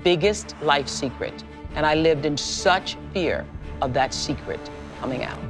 biggest life secret, and I lived in such fear of that secret coming out.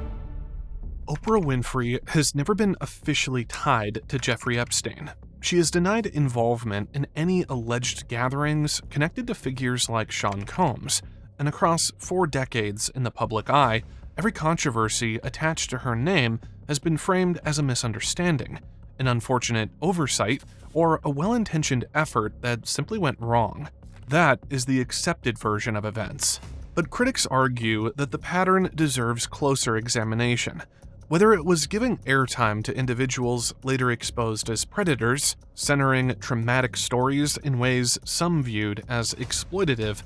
Oprah Winfrey has never been officially tied to Jeffrey Epstein. She has denied involvement in any alleged gatherings connected to figures like Sean Combs, and across 4 decades in the public eye, every controversy attached to her name has been framed as a misunderstanding, an unfortunate oversight, or a well-intentioned effort that simply went wrong. That is the accepted version of events. But critics argue that the pattern deserves closer examination. Whether it was giving airtime to individuals later exposed as predators, centering traumatic stories in ways some viewed as exploitative,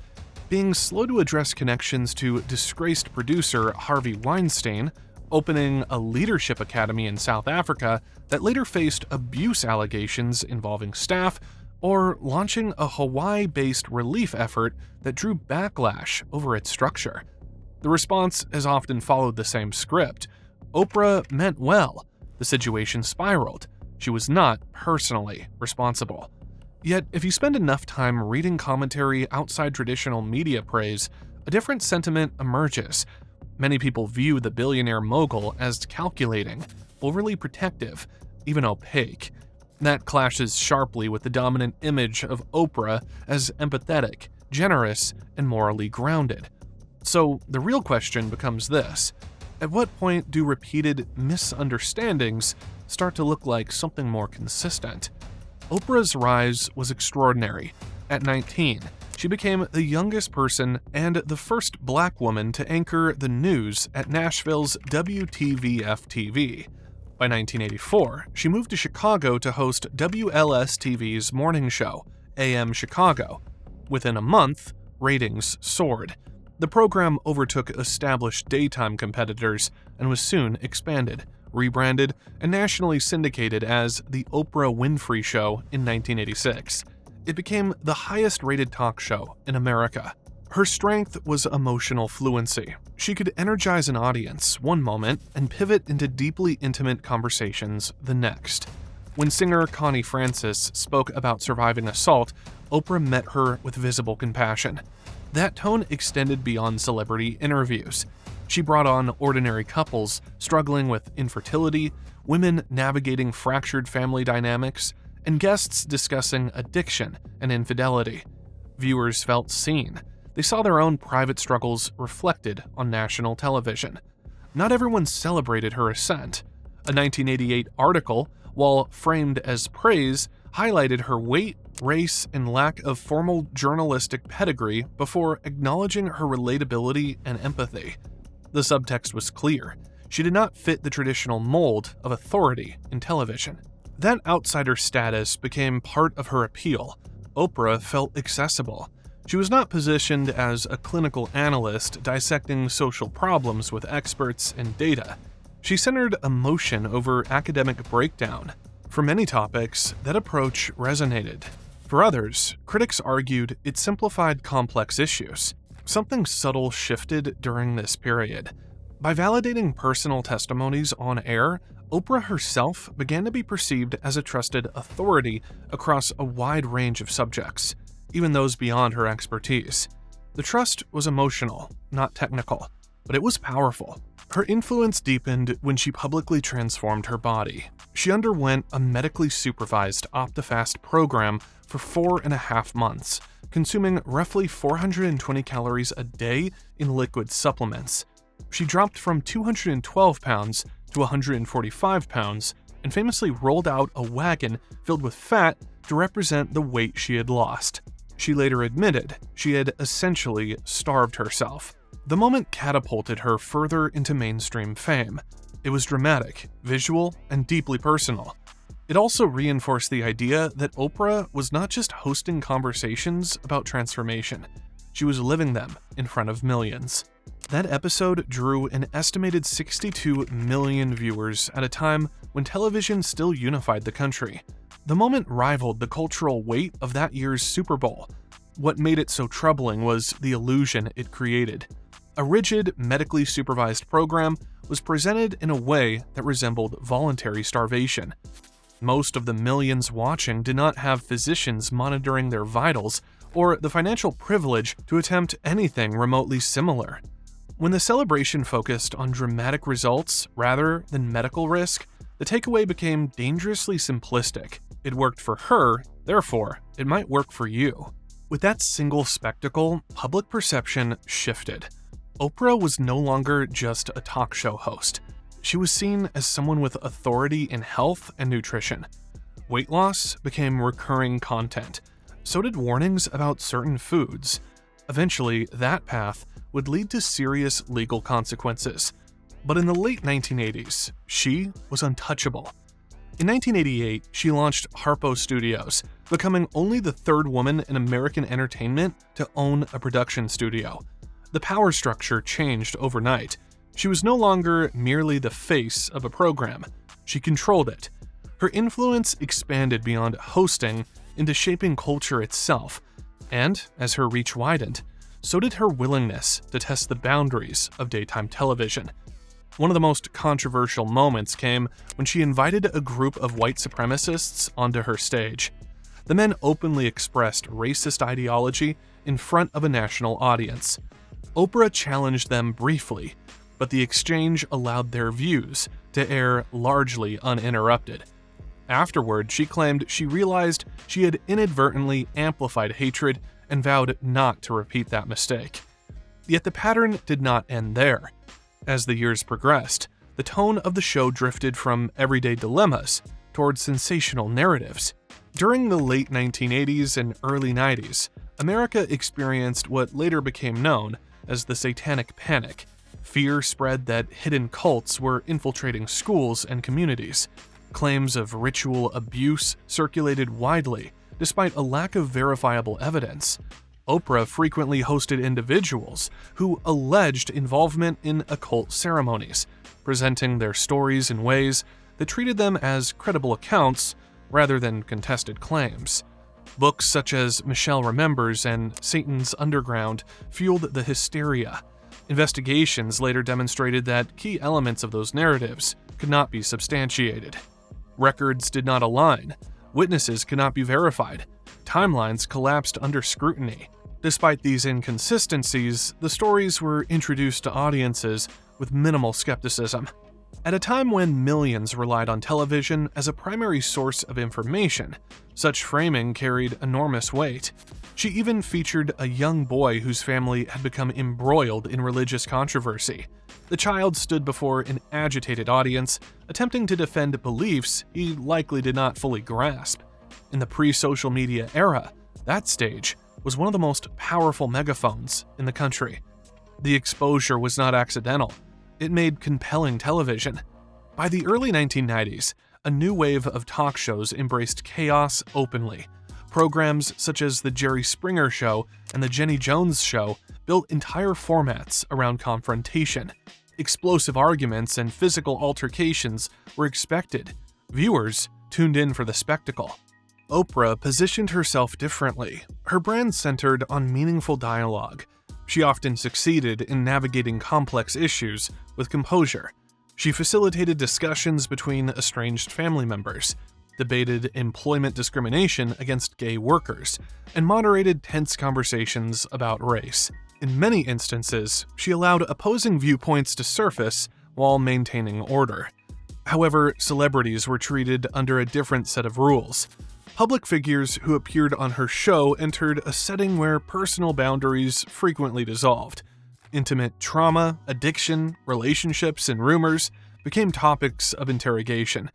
being slow to address connections to disgraced producer Harvey Weinstein, opening a leadership academy in South Africa that later faced abuse allegations involving staff, or launching a Hawaii-based relief effort that drew backlash over its structure. The response has often followed the same script. Oprah meant well. The situation spiraled. She was not personally responsible. Yet, if you spend enough time reading commentary outside traditional media praise, a different sentiment emerges. Many people view the billionaire mogul as calculating, overly protective, even opaque. That clashes sharply with the dominant image of Oprah as empathetic, generous, and morally grounded. So the real question becomes this: at what point do repeated misunderstandings start to look like something more consistent? Oprah's rise was extraordinary. At 19, she became the youngest person and the first Black woman to anchor the news at Nashville's WTVF-TV. By 1984, she moved to Chicago to host WLS-TV's morning show, AM Chicago. Within a month, ratings soared. The program overtook established daytime competitors and was soon expanded, rebranded, and nationally syndicated as The Oprah Winfrey Show in 1986. It became the highest-rated talk show in America. Her strength was emotional fluency. She could energize an audience one moment and pivot into deeply intimate conversations the next. When singer Connie Francis spoke about surviving assault, Oprah met her with visible compassion. That tone extended beyond celebrity interviews. She brought on ordinary couples struggling with infertility, women navigating fractured family dynamics, and guests discussing addiction and infidelity. Viewers felt seen. They saw their own private struggles reflected on national television. Not everyone celebrated her ascent. A 1988 article, while framed as praise, highlighted her weight, race, and lack of formal journalistic pedigree before acknowledging her relatability and empathy. The subtext was clear. She did not fit the traditional mold of authority in television. That outsider status became part of her appeal. Oprah felt accessible. She was not positioned as a clinical analyst dissecting social problems with experts and data. She centered emotion over academic breakdown. For many topics, that approach resonated. For others, critics argued it simplified complex issues. Something subtle shifted during this period. By validating personal testimonies on air, Oprah herself began to be perceived as a trusted authority across a wide range of subjects, even those beyond her expertise. The trust was emotional, not technical, but it was powerful. Her influence deepened when she publicly transformed her body. She underwent a medically supervised Optifast program for 4.5 months, consuming roughly 420 calories a day in liquid supplements. She dropped from 212 pounds to 145 pounds and famously rolled out a wagon filled with fat to represent the weight she had lost. She later admitted she had essentially starved herself. The moment catapulted her further into mainstream fame. It was dramatic, visual, and deeply personal. It also reinforced the idea that Oprah was not just hosting conversations about transformation, she was living them in front of millions. That episode drew an estimated 62 million viewers at a time when television still unified the country. The moment rivaled the cultural weight of that year's Super Bowl. What made it so troubling was the illusion it created. A rigid, medically supervised program was presented in a way that resembled voluntary starvation. Most of the millions watching did not have physicians monitoring their vitals or the financial privilege to attempt anything remotely similar. When the celebration focused on dramatic results rather than medical risk, the takeaway became dangerously simplistic. It worked for her, therefore, it might work for you. With that single spectacle, public perception shifted. Oprah was no longer just a talk show host. She was seen as someone with authority in health and nutrition. Weight loss became recurring content. So did warnings about certain foods. Eventually, that path would lead to serious legal consequences. But in the late 1980s, she was untouchable. In 1988, she launched Harpo Studios, becoming only the third woman in American entertainment to own a production studio. The power structure changed overnight. She was no longer merely the face of a program. She controlled it. Her influence expanded beyond hosting into shaping culture itself. And as her reach widened, so did her willingness to test the boundaries of daytime television. One of the most controversial moments came when she invited a group of white supremacists onto her stage. The men openly expressed racist ideology in front of a national audience. Oprah challenged them briefly, but the exchange allowed their views to air largely uninterrupted. Afterward, she claimed she realized she had inadvertently amplified hatred and vowed not to repeat that mistake. Yet the pattern did not end there. As the years progressed, the tone of the show drifted from everyday dilemmas toward sensational narratives. During the late 1980s and early 90s, America experienced what later became known as the Satanic Panic. Fear spread that hidden cults were infiltrating schools and communities. Claims of ritual abuse circulated widely, despite a lack of verifiable evidence. Oprah frequently hosted individuals who alleged involvement in occult ceremonies, presenting their stories in ways that treated them as credible accounts rather than contested claims. Books such as Michelle Remembers and Satan's Underground fueled the hysteria. Investigations later demonstrated that key elements of those narratives could not be substantiated. Records did not align, witnesses could not be verified, timelines collapsed under scrutiny. Despite these inconsistencies, the stories were introduced to audiences with minimal skepticism. At a time when millions relied on television as a primary source of information, such framing carried enormous weight. She even featured a young boy whose family had become embroiled in religious controversy. The child stood before an agitated audience, attempting to defend beliefs he likely did not fully grasp. In the pre-social media era, that stage was one of the most powerful megaphones in the country. The exposure was not accidental. It made compelling television. By the early 1990s, a new wave of talk shows embraced chaos openly. Programs such as The Jerry Springer Show and The Jenny Jones Show built entire formats around confrontation. Explosive arguments and physical altercations were expected. Viewers tuned in for the spectacle. Oprah positioned herself differently. Her brand centered on meaningful dialogue. She often succeeded in navigating complex issues with composure. She facilitated discussions between estranged family members, debated employment discrimination against gay workers, and moderated tense conversations about race. In many instances, she allowed opposing viewpoints to surface while maintaining order. However, celebrities were treated under a different set of rules. Public figures who appeared on her show entered a setting where personal boundaries frequently dissolved. Intimate trauma, addiction, relationships, and rumors became topics of interrogation.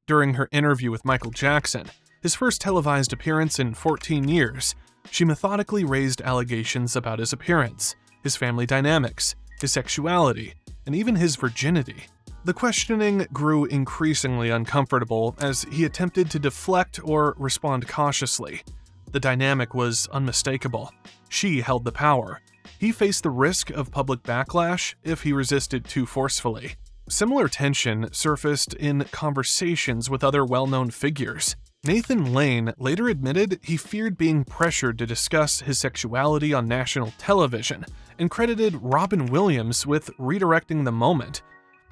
During her interview with Michael Jackson, his first televised appearance in 14 years, she methodically raised allegations about his appearance, his family dynamics, his sexuality, and even his virginity. The questioning grew increasingly uncomfortable as he attempted to deflect or respond cautiously. The dynamic was unmistakable. She held the power. He faced the risk of public backlash if he resisted too forcefully. Similar tension surfaced in conversations with other well-known figures. Nathan Lane later admitted he feared being pressured to discuss his sexuality on national television and credited Robin Williams with redirecting the moment.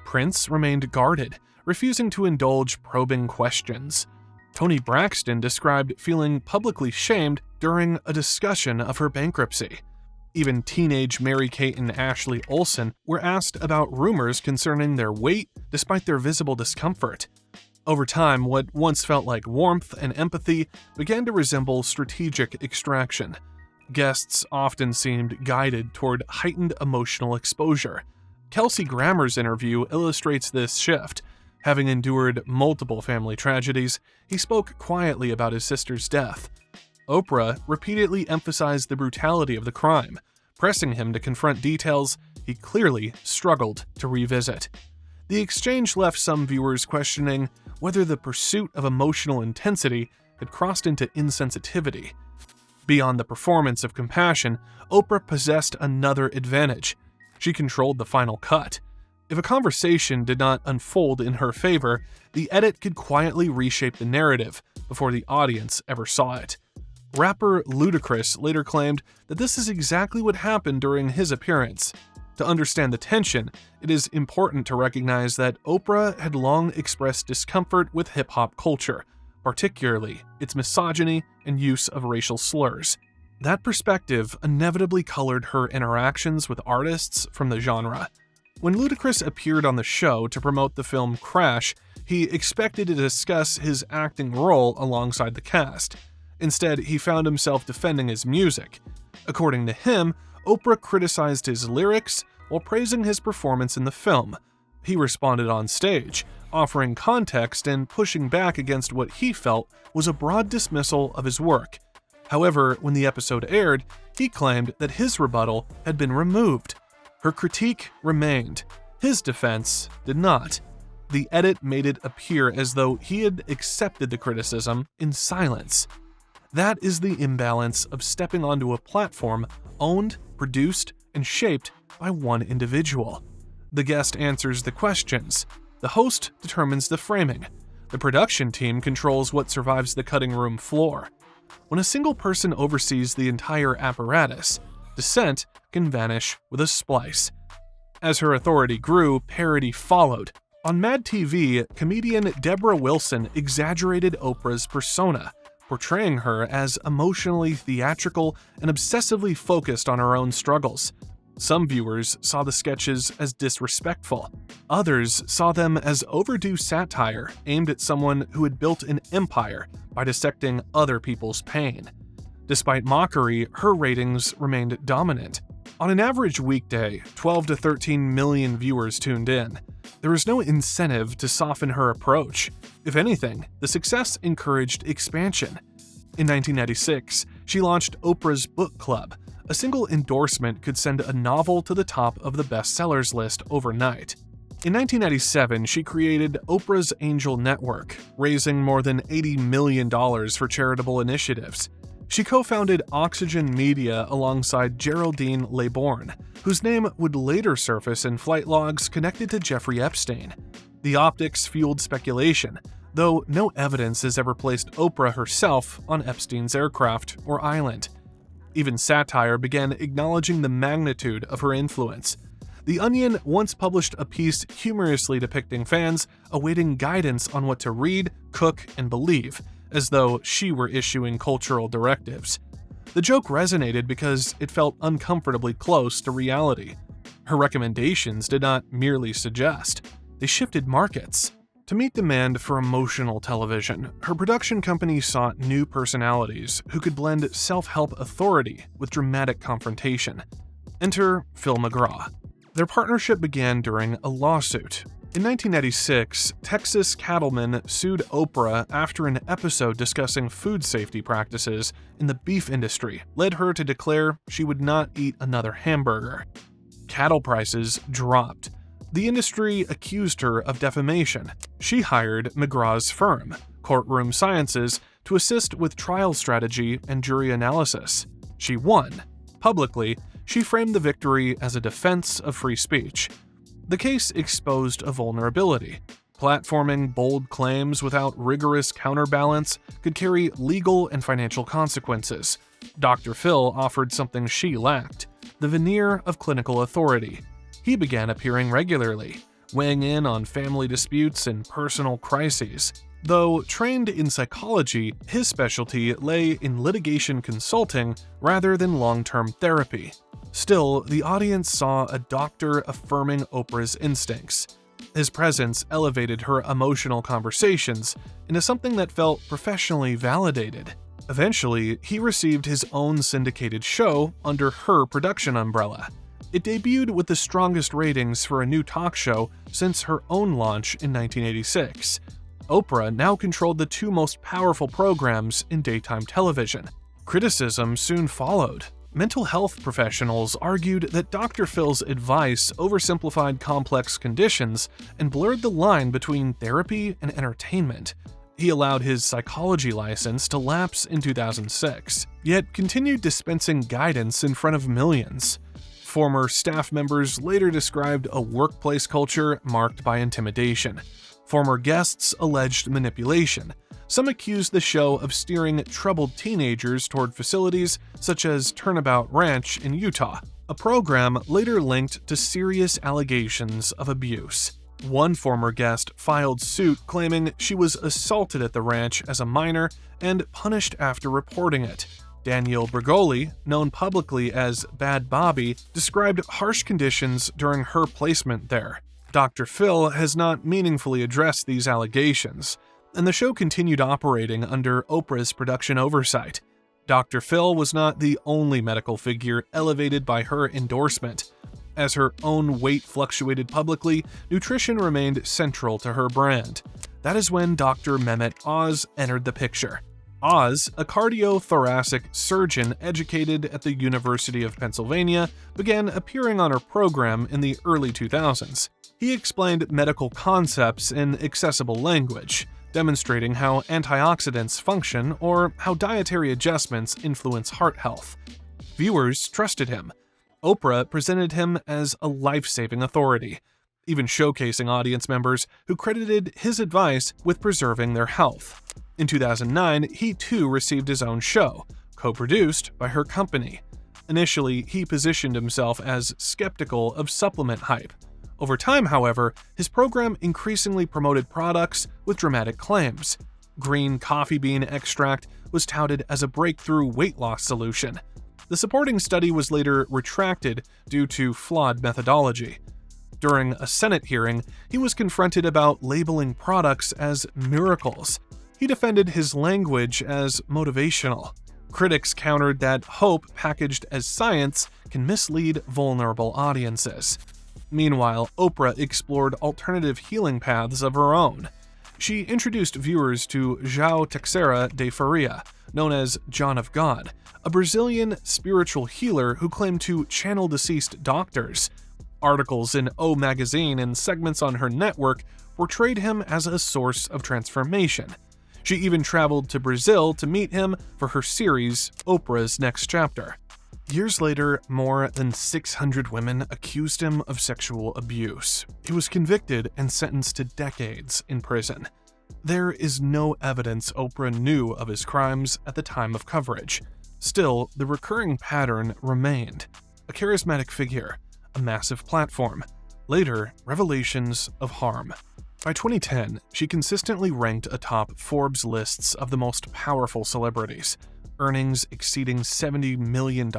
Prince remained guarded, refusing to indulge probing questions. Toni Braxton described feeling publicly shamed during a discussion of her bankruptcy. Even teenage Mary-Kate and Ashley Olsen were asked about rumors concerning their weight despite their visible discomfort. Over time, what once felt like warmth and empathy began to resemble strategic extraction. Guests often seemed guided toward heightened emotional exposure. Kelsey Grammer's interview illustrates this shift. Having endured multiple family tragedies, he spoke quietly about his sister's death. Oprah repeatedly emphasized the brutality of the crime, pressing him to confront details he clearly struggled to revisit. The exchange left some viewers questioning whether the pursuit of emotional intensity had crossed into insensitivity. Beyond the performance of compassion, Oprah possessed another advantage. She controlled the final cut. If a conversation did not unfold in her favor, the edit could quietly reshape the narrative before the audience ever saw it. Rapper Ludacris later claimed that this is exactly what happened during his appearance. To understand the tension, it is important to recognize that Oprah had long expressed discomfort with hip-hop culture, particularly its misogyny and use of racial slurs. That perspective inevitably colored her interactions with artists from the genre. When Ludacris appeared on the show to promote the film Crash, he expected to discuss his acting role alongside the cast. Instead, he found himself defending his music. According to him, Oprah criticized his lyrics while praising his performance in the film. He responded on stage, offering context and pushing back against what he felt was a broad dismissal of his work. However, when the episode aired, he claimed that his rebuttal had been removed. Her critique remained. His defense did not. The edit made it appear as though he had accepted the criticism in silence. That is the imbalance of stepping onto a platform owned, produced, and shaped by one individual. The guest answers the questions. The host determines the framing. The production team controls what survives the cutting room floor. When a single person oversees the entire apparatus, dissent can vanish with a splice. As her authority grew, parody followed. On Mad TV, comedian Deborah Wilson exaggerated Oprah's persona, portraying her as emotionally theatrical and obsessively focused on her own struggles. Some viewers saw the sketches as disrespectful. Others saw them as overdue satire aimed at someone who had built an empire by dissecting other people's pain. Despite mockery, her ratings remained dominant. On an average weekday, 12 to 13 million viewers tuned in. There was no incentive to soften her approach. If anything, the success encouraged expansion. In 1996, she launched Oprah's Book Club. A single endorsement could send a novel to the top of the bestsellers list overnight. In 1997, she created Oprah's Angel Network, raising more than $80 million for charitable initiatives. She co-founded Oxygen Media alongside Geraldine LeBourne, whose name would later surface in flight logs connected to Jeffrey Epstein. The optics fueled speculation, though no evidence has ever placed Oprah herself on Epstein's aircraft or island. Even satire began acknowledging the magnitude of her influence. The Onion once published a piece humorously depicting fans awaiting guidance on what to read, cook, and believe, as though she were issuing cultural directives. The joke resonated because it felt uncomfortably close to reality. Her recommendations did not merely suggest, they shifted markets. To meet demand for emotional television, her production company sought new personalities who could blend self-help authority with dramatic confrontation. Enter Phil McGraw. Their partnership began during a lawsuit. In 1996, Texas cattlemen sued Oprah after an episode discussing food safety practices in the beef industry led her to declare she would not eat another hamburger. Cattle prices dropped. The industry accused her of defamation. She hired McGraw's firm, Courtroom Sciences, to assist with trial strategy and jury analysis. She won. Publicly, she framed the victory as a defense of free speech. The case exposed a vulnerability. Platforming bold claims without rigorous counterbalance could carry legal and financial consequences. Dr. Phil offered something she lacked: the veneer of clinical authority. He began appearing regularly, weighing in on family disputes and personal crises. Though trained in psychology, his specialty lay in litigation consulting rather than long-term therapy. Still, the audience saw a doctor affirming Oprah's instincts. His presence elevated her emotional conversations into something that felt professionally validated. Eventually, he received his own syndicated show under her production umbrella. It debuted with the strongest ratings for a new talk show since her own launch in 1986. Oprah now controlled the two most powerful programs in daytime television. Criticism soon followed. Mental health professionals argued that Dr. Phil's advice oversimplified complex conditions and blurred the line between therapy and entertainment. He allowed his psychology license to lapse in 2006, yet continued dispensing guidance in front of millions. Former staff members later described a workplace culture marked by intimidation. Former guests alleged manipulation. Some accused the show of steering troubled teenagers toward facilities such as Turnabout Ranch in Utah, a program later linked to serious allegations of abuse. One former guest filed suit claiming she was assaulted at the ranch as a minor and punished after reporting it. Danielle Bregoli, known publicly as Bad Bobby, described harsh conditions during her placement there. Dr. Phil has not meaningfully addressed these allegations, and the show continued operating under Oprah's production oversight. Dr. Phil was not the only medical figure elevated by her endorsement. As her own weight fluctuated publicly, nutrition remained central to her brand. That is when Dr. Mehmet Oz entered the picture. Oz, a cardiothoracic surgeon educated at the University of Pennsylvania, began appearing on her program in the early 2000s. He explained medical concepts in accessible language, demonstrating how antioxidants function or how dietary adjustments influence heart health. Viewers trusted him. Oprah presented him as a life-saving authority, even showcasing audience members who credited his advice with preserving their health. In 2009, he too received his own show, co-produced by her company. Initially, he positioned himself as skeptical of supplement hype. Over time, however, his program increasingly promoted products with dramatic claims. Green coffee bean extract was touted as a breakthrough weight loss solution. The supporting study was later retracted due to flawed methodology. During a Senate hearing, he was confronted about labeling products as miracles. He defended his language as motivational. Critics countered that hope packaged as science can mislead vulnerable audiences. Meanwhile, Oprah explored alternative healing paths of her own. She introduced viewers to João Teixeira de Faria, known as John of God, a Brazilian spiritual healer who claimed to channel deceased doctors. Articles in O Magazine and segments on her network portrayed him as a source of transformation. She even traveled to Brazil to meet him for her series, Oprah's Next Chapter. Years later, more than 600 women accused him of sexual abuse. He was convicted and sentenced to decades in prison. There is no evidence Oprah knew of his crimes at the time of coverage. Still, the recurring pattern remained. A charismatic figure, a massive platform, later, revelations of harm. By 2010, she consistently ranked atop Forbes lists of the most powerful celebrities. Earnings exceeding $70 million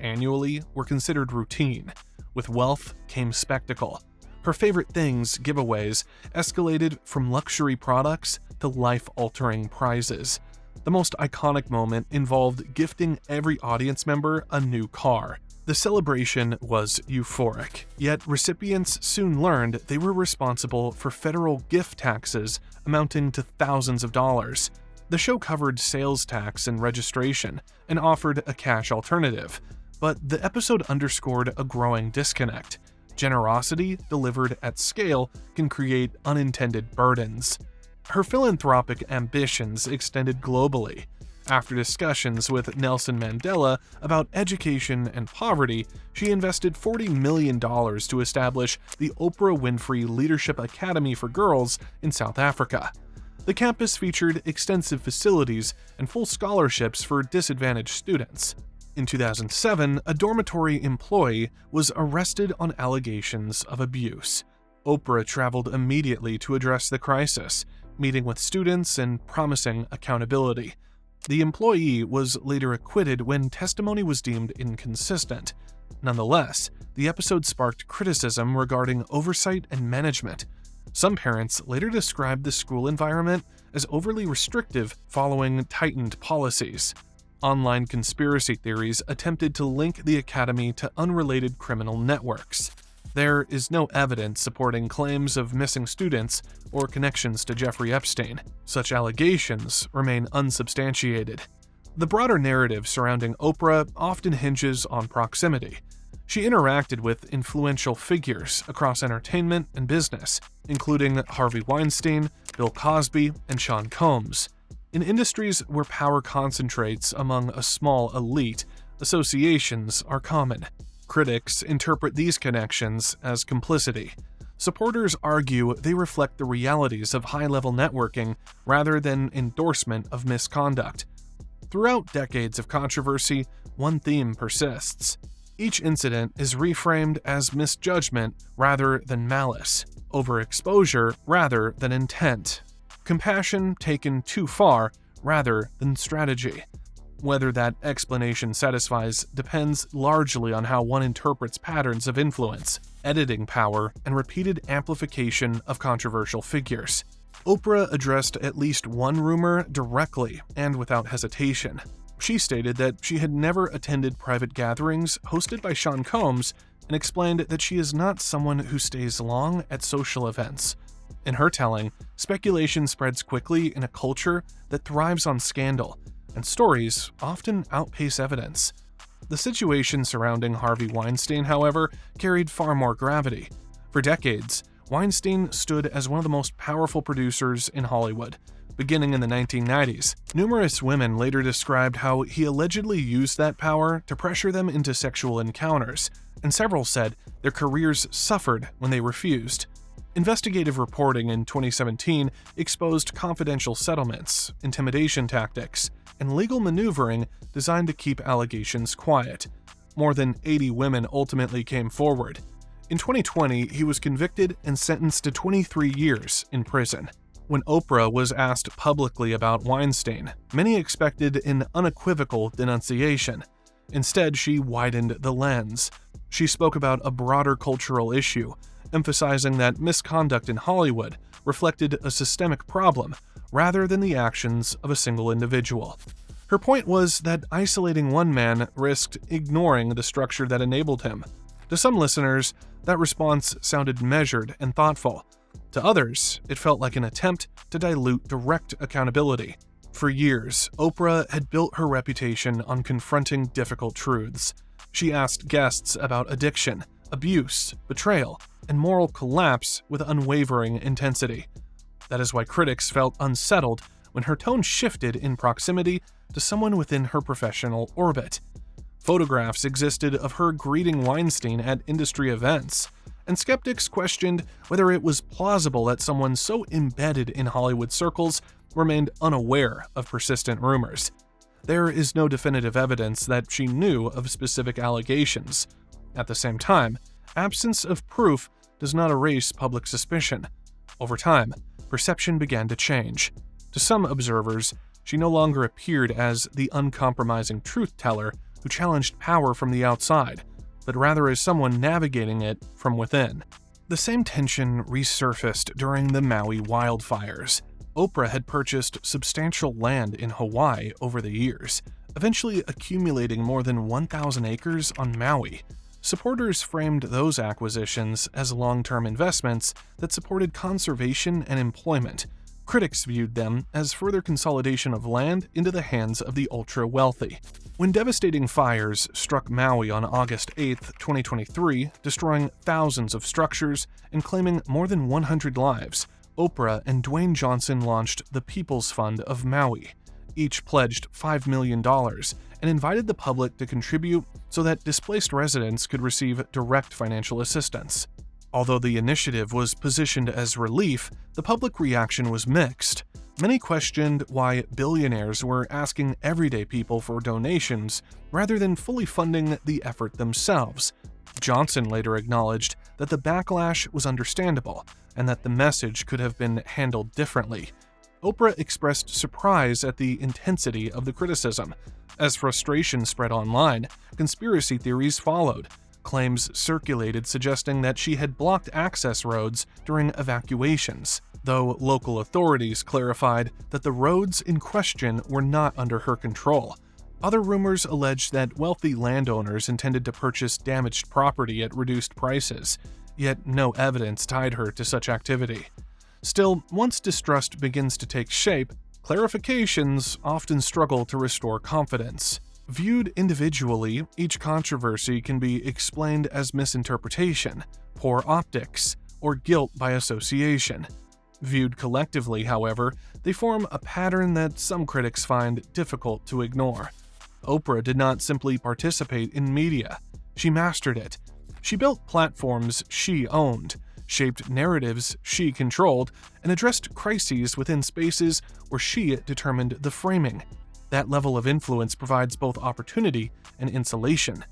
annually were considered routine. With wealth came spectacle. Her favorite things, giveaways, escalated from luxury products to life-altering prizes. The most iconic moment involved gifting every audience member a new car. The celebration was euphoric, yet recipients soon learned they were responsible for federal gift taxes amounting to thousands of dollars. The show covered sales tax and registration and offered a cash alternative, but the episode underscored a growing disconnect. Generosity delivered at scale can create unintended burdens. Her philanthropic ambitions extended globally. After discussions with Nelson Mandela about education and poverty, she invested $40 million to establish the Oprah Winfrey Leadership Academy for Girls in South Africa. The campus featured extensive facilities and full scholarships for disadvantaged students. In 2007, a dormitory employee was arrested on allegations of abuse. Oprah traveled immediately to address the crisis, meeting with students and promising accountability. The employee was later acquitted when testimony was deemed inconsistent. Nonetheless, the episode sparked criticism regarding oversight and management. Some parents later described the school environment as overly restrictive following tightened policies. Online conspiracy theories attempted to link the academy to unrelated criminal networks. There is no evidence supporting claims of missing students or connections to Jeffrey Epstein. Such allegations remain unsubstantiated. The broader narrative surrounding Oprah often hinges on proximity. She interacted with influential figures across entertainment and business, including Harvey Weinstein, Bill Cosby, and Sean Combs. In industries where power concentrates among a small elite, associations are common. Critics interpret these connections as complicity. Supporters argue they reflect the realities of high-level networking rather than endorsement of misconduct. Throughout decades of controversy, one theme persists. Each incident is reframed as misjudgment rather than malice, overexposure rather than intent, compassion taken too far rather than strategy. Whether that explanation satisfies depends largely on how one interprets patterns of influence, editing power, and repeated amplification of controversial figures. Oprah addressed at least one rumor directly and without hesitation. She stated that she had never attended private gatherings hosted by Sean Combs and explained that she is not someone who stays long at social events. In her telling, speculation spreads quickly in a culture that thrives on scandal, and stories often outpace evidence. The situation surrounding Harvey Weinstein, however, carried far more gravity. For decades, Weinstein stood as one of the most powerful producers in Hollywood. Beginning in the 1990s, numerous women later described how he allegedly used that power to pressure them into sexual encounters, and several said their careers suffered when they refused. Investigative reporting in 2017 exposed confidential settlements, intimidation tactics, and legal maneuvering designed to keep allegations quiet. More than 80 women ultimately came forward. In 2020, he was convicted and sentenced to 23 years in prison. When Oprah was asked publicly about Weinstein, many expected an unequivocal denunciation. Instead, she widened the lens. She spoke about a broader cultural issue, emphasizing that misconduct in Hollywood reflected a systemic problem rather than the actions of a single individual. Her point was that isolating one man risked ignoring the structure that enabled him. To some listeners, that response sounded measured and thoughtful. To others, it felt like an attempt to dilute direct accountability. For years, Oprah had built her reputation on confronting difficult truths. She asked guests about addiction, abuse, betrayal, and moral collapse with unwavering intensity. That is why critics felt unsettled when her tone shifted in proximity to someone within her professional orbit. Photographs existed of her greeting Weinstein at industry events, and skeptics questioned whether it was plausible that someone so embedded in Hollywood circles remained unaware of persistent rumors. There is no definitive evidence that she knew of specific allegations. At the same time, absence of proof does not erase public suspicion. Over time, perception began to change. To some observers, she no longer appeared as the uncompromising truth-teller who challenged power from the outside, but rather as someone navigating it from within. The same tension resurfaced during the Maui wildfires. Oprah had purchased substantial land in Hawaii over the years, eventually accumulating more than 1,000 acres on Maui. Supporters framed those acquisitions as long-term investments that supported conservation and employment. Critics viewed them as further consolidation of land into the hands of the ultra-wealthy. When devastating fires struck Maui on August 8, 2023, destroying thousands of structures and claiming more than 100 lives, Oprah and Dwayne Johnson launched the People's Fund of Maui. Each pledged $5 million and invited the public to contribute so that displaced residents could receive direct financial assistance. Although the initiative was positioned as relief, the public reaction was mixed. Many questioned why billionaires were asking everyday people for donations rather than fully funding the effort themselves. Johnson later acknowledged that the backlash was understandable and that the message could have been handled differently. Oprah expressed surprise at the intensity of the criticism. As frustration spread online, conspiracy theories followed. Claims circulated suggesting that she had blocked access roads during evacuations, though local authorities clarified that the roads in question were not under her control. Other rumors alleged that wealthy landowners intended to purchase damaged property at reduced prices, yet no evidence tied her to such activity. Still, once distrust begins to take shape, clarifications often struggle to restore confidence. Viewed individually, each controversy can be explained as misinterpretation, poor optics, or guilt by association. Viewed collectively, however, they form a pattern that some critics find difficult to ignore. Oprah did not simply participate in media. She mastered it. She built platforms she owned, shaped narratives she controlled, and addressed crises within spaces where she determined the framing. That level of influence provides both opportunity and insulation.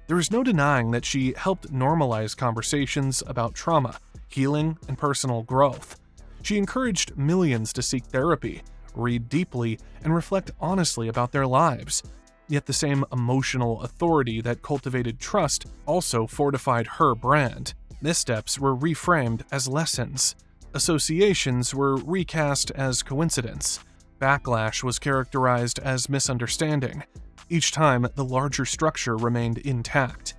There is no denying that she helped normalize conversations about trauma, healing, and personal growth. She encouraged millions to seek therapy, read deeply, and reflect honestly about their lives. Yet the same emotional authority that cultivated trust also fortified her brand. Missteps were reframed as lessons. Associations were recast as coincidence. Backlash was characterized as misunderstanding. Each time, the larger structure remained intact.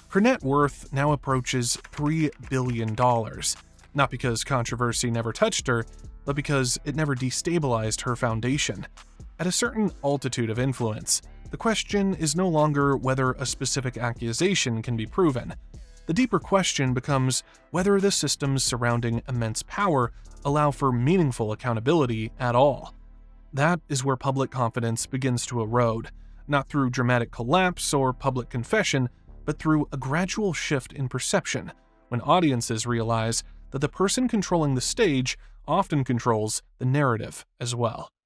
Her net worth now approaches $3 billion, not because controversy never touched her, but because it never destabilized her foundation. At a certain altitude of influence, the question is no longer whether a specific accusation can be proven. The deeper question becomes whether the systems surrounding immense power allow for meaningful accountability at all. That is where public confidence begins to erode, not through dramatic collapse or public confession, but through a gradual shift in perception, when audiences realize that the person controlling the stage often controls the narrative as well.